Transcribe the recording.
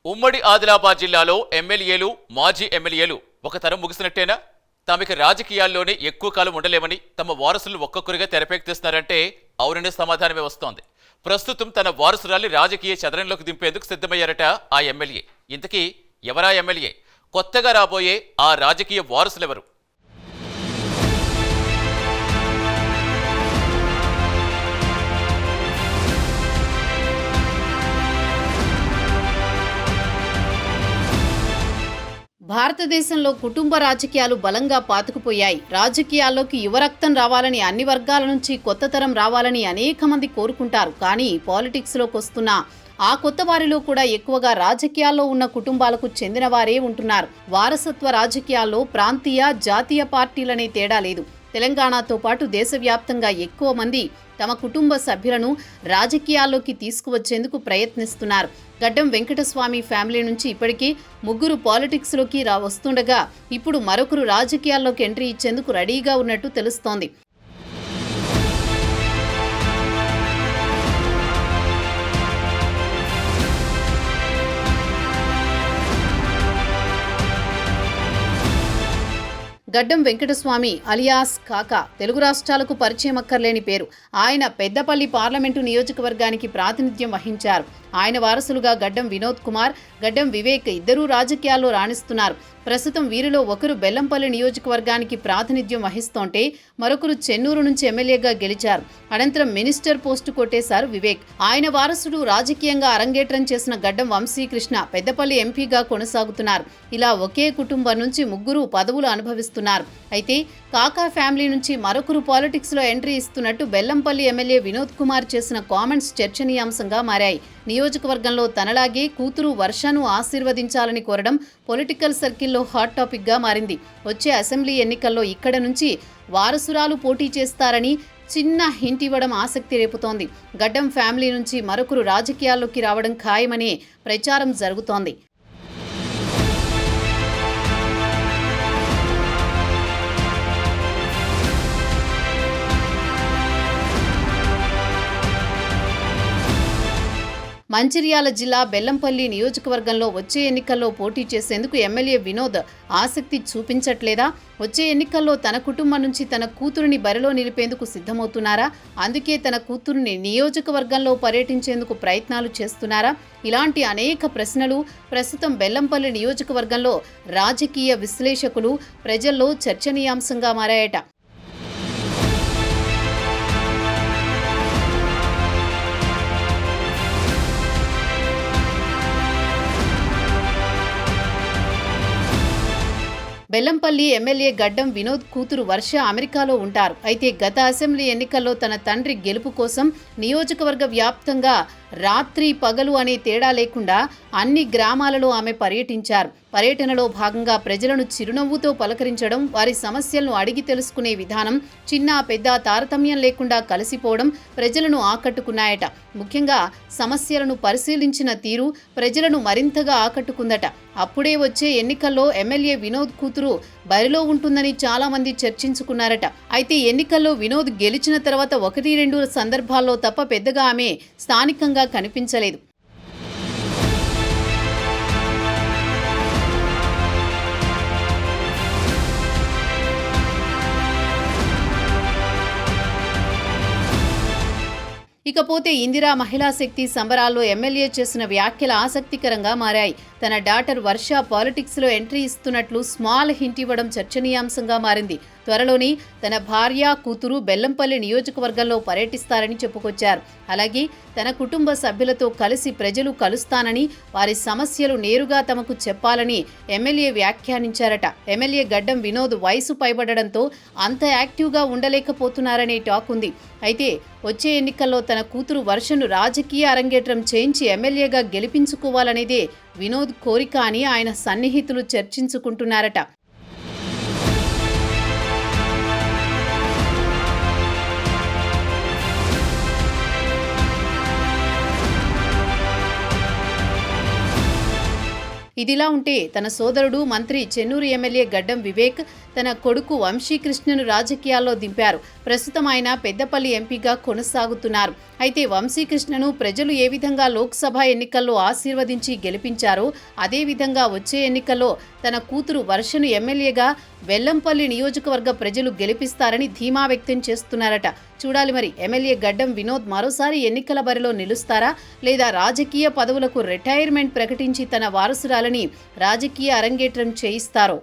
ఉమ్మడి ఆదిలాబాద్ జిల్లాలో ఎమ్మెల్యేలు, మాజీ ఎమ్మెల్యేలు ఒక తరం ముగిసినట్టేనా? తమకి రాజకీయాల్లోనే ఎక్కువ కాలం ఉండలేమని తమ వారసులు ఒక్కొక్కరిగా తెరపెక్కిస్తున్నారంటే అవుననే సమాధానమే వస్తోంది. ప్రస్తుతం తన వారసురాల్ని రాజకీయ చదరంలోకి దింపేందుకు సిద్ధమయ్యారట ఆ ఎమ్మెల్యే. ఇంతకీ ఎవరా ఎమ్మెల్యే? కొత్తగా రాబోయే ఆ రాజకీయ వారసులెవరు? భారతదేశంలో కుటుంబ రాజకీయాలు బలంగా పాతుకుపోయాయి. రాజకీయాల్లోకి యువరక్తం రావాలని, అన్ని వర్గాల నుంచి కొత్త తరం రావాలని అనేక మంది కోరుకుంటారు. కానీ పాలిటిక్స్లోకి వస్తున్న ఆ కొత్త వారిలో కూడా ఎక్కువగా రాజకీయాల్లో ఉన్న కుటుంబాలకు చెందిన వారే ఉంటున్నారు. వారసత్వ రాజకీయాల్లో ప్రాంతీయ, జాతీయ పార్టీలనే తేడా లేదు. తెలంగాణతో పాటు దేశవ్యాప్తంగా ఎక్కువ మంది తమ కుటుంబ సభ్యులను రాజకీయాల్లోకి తీసుకువచ్చేందుకు ప్రయత్నిస్తున్నారు. గడ్డం వెంకటస్వామి ఫ్యామిలీ నుంచి ఇప్పటికీ ముగ్గురు పాలిటిక్స్లోకి వస్తుండగా ఇప్పుడు మరొకరు రాజకీయాల్లోకి ఎంట్రీ ఇచ్చేందుకు రెడీగా ఉన్నట్టు తెలుస్తోంది. గడ్డం వెంకటస్వామి అలియాస్ కాకా తెలుగు రాష్ట్రాలకు పరిచయం అక్కర్లేని పేరు. ఆయన పెద్దపల్లి పార్లమెంటు నియోజకవర్గానికి ప్రాతినిధ్యం వహించారు. ఆయన వారసులుగా గడ్డం వినోద్ కుమార్, గడ్డం వివేక్ ఇద్దరూ రాజకీయాల్లో రాణిస్తున్నారు. ప్రస్తుతం వీరిలో ఒకరు బెల్లంపల్లి నియోజకవర్గానికి ప్రాతినిధ్యం వహిస్తోంటే మరొకరు చెన్నూరు నుంచి ఎమ్మెల్యేగా గెలిచారు. అనంతరం మినిస్టర్ పోస్టు కొట్టేశారు వివేక్. ఆయన వారసుడు రాజకీయంగా అరంగేట్రం చేసిన గడ్డం వంశీకృష్ణ పెద్దపల్లి ఎంపీగా కొనసాగుతున్నారు. ఇలా ఒకే కుటుంబం నుంచి ముగ్గురు పదవులు అనుభవిస్తున్నారు. అయితే కాకా ఫ్యామిలీ నుంచి మరొకరు పాలిటిక్స్లో ఎంట్రీ ఇస్తున్నట్టు బెల్లంపల్లి ఎమ్మెల్యే వినోద్ కుమార్ చేసిన కామెంట్స్ చర్చనీయాంశంగా మారాయి. నియోజకవర్గంలో తనలాగే కూతురు వర్షను ఆశీర్వదించాలని కోరడం పొలిటికల్ సర్కిల్లో హాట్ టాపిక్గా మారింది. వచ్చే అసెంబ్లీ ఎన్నికల్లో ఇక్కడ నుంచి వారసురాలు పోటీ చేస్తారని చిన్న హింట్ ఇవ్వడం ఆసక్తి రేపుతోంది. గడ్డం ఫ్యామిలీ నుంచి మరొకరు రాజకీయాల్లోకి రావడం ఖాయమనే ప్రచారం జరుగుతోంది. మంచిర్యాల జిల్లా బెల్లంపల్లి నియోజకవర్గంలో వచ్చే ఎన్నికల్లో పోటీ చేసేందుకు ఎమ్మెల్యే వినోద్ ఆసక్తి చూపించట్లేదా? వచ్చే ఎన్నికల్లో తన కుటుంబం నుంచి తన కూతురిని బరిలో నిలిపేందుకు సిద్ధమవుతున్నారా? అందుకే తన కూతురిని నియోజకవర్గంలో పర్యటించేందుకు ప్రయత్నాలు చేస్తున్నారా? ఇలాంటి అనేక ప్రశ్నలు ప్రస్తుతం బెల్లంపల్లి నియోజకవర్గంలో రాజకీయ విశ్లేషకులు, ప్రజల్లో చర్చనీయాంశంగా మారాయట. బెల్లంపల్లి ఎమ్మెల్యే గడ్డం వినోద్ కూతురు వర్ష అమెరికాలో ఉంటారు. అయితే గత అసెంబ్లీ ఎన్నికల్లో తన తండ్రి గెలుపు కోసం నియోజకవర్గ వ్యాప్తంగా రాత్రి పగలు అనే తేడా లేకుండా అన్ని గ్రామాలలో ఆమె పర్యటించారు. పర్యటనలో భాగంగా ప్రజలను చిరునవ్వుతో పలకరించడం, వారి సమస్యలను అడిగి తెలుసుకునే విధానం, చిన్న పెద్ద తారతమ్యం లేకుండా కలిసిపోవడం ప్రజలను ఆకట్టుకున్నాయట. ముఖ్యంగా సమస్యలను పరిశీలించిన తీరు ప్రజలను మరింతగా ఆకట్టుకుందట. అప్పుడే వచ్చే ఎన్నికల్లో ఎమ్మెల్యే వినోద్ కూతురు బరిలో ఉంటుందని చాలా మంది చర్చించుకున్నారట. అయితే ఎన్నికల్లో వినోద్ గెలిచిన తర్వాత 1-2 సందర్భాల్లో తప్ప పెద్దగా ఆమె స్థానికంగా కనిపించలేదు. ఇకపోతే ఇందిరా మహిళా శక్తి సంబరాల్లో ఎమ్మెల్యే చేసిన వ్యాఖ్యలు ఆసక్తికరంగా మారాయి. తన డాటర్ వర్ష పాలిటిక్స్లో ఎంట్రీ ఇస్తున్నట్లు స్మాల్ హింట్ ఇవ్వడం చర్చనీయాంశంగా మారింది. త్వరలోని తన భార్య, కూతురు బెల్లంపల్లి నియోజకవర్గంలో పర్యటిస్తారని చెప్పుకొచ్చారు. అలాగే తన కుటుంబ సభ్యులతో కలిసి ప్రజలు కలుస్తానని, వారి సమస్యలు నేరుగా తమకు చెప్పాలని ఎమ్మెల్యే వ్యాఖ్యానించారట. ఎమ్మెల్యే గడ్డం వినోద్ వయసు పైబడడంతో అంత యాక్టివ్గా ఉండలేకపోతున్నారనే టాక్ ఉంది. అయితే వచ్చే ఎన్నికల్లో తన కూతురు వర్షను రాజకీయ అరంగేట్రం చేయించి ఎమ్మెల్యేగా గెలిపించుకోవాలనేదే వినోద్ కోరిక అని ఆయన సన్నిహితులు చర్చించుకుంటున్నారట. ఇదిలా ఉంటే తన సోదరుడు మంత్రి చెన్నూరు ఎమ్మెల్యే గడ్డం వివేక్ తన కొడుకు వంశీకృష్ణను రాజకీయాల్లో దింపారు. ప్రస్తుతం ఆయన పెద్దపల్లి ఎంపీగా కొనసాగుతున్నారు. అయితే వంశీకృష్ణను ప్రజలు ఏ విధంగా లోక్సభ ఎన్నికల్లో ఆశీర్వదించి గెలిపించారో అదేవిధంగా వచ్చే ఎన్నికల్లో తన కూతురు వర్షను ఎమ్మెల్యేగా వెల్లంపల్లి నియోజకవర్గ ప్రజలు గెలిపిస్తారని ధీమా వ్యక్తం చేస్తున్నారట. చూడాలి మరి, ఎమ్మెల్యే గడ్డం వినోద్ మరోసారి ఎన్నికల బరిలో నిలుస్తారా, లేదా రాజకీయ పదవులకు రిటైర్మెంట్ ప్రకటించి తన వారసురాలని రాజకీయ అరంగేట్రం చేయిస్తారో.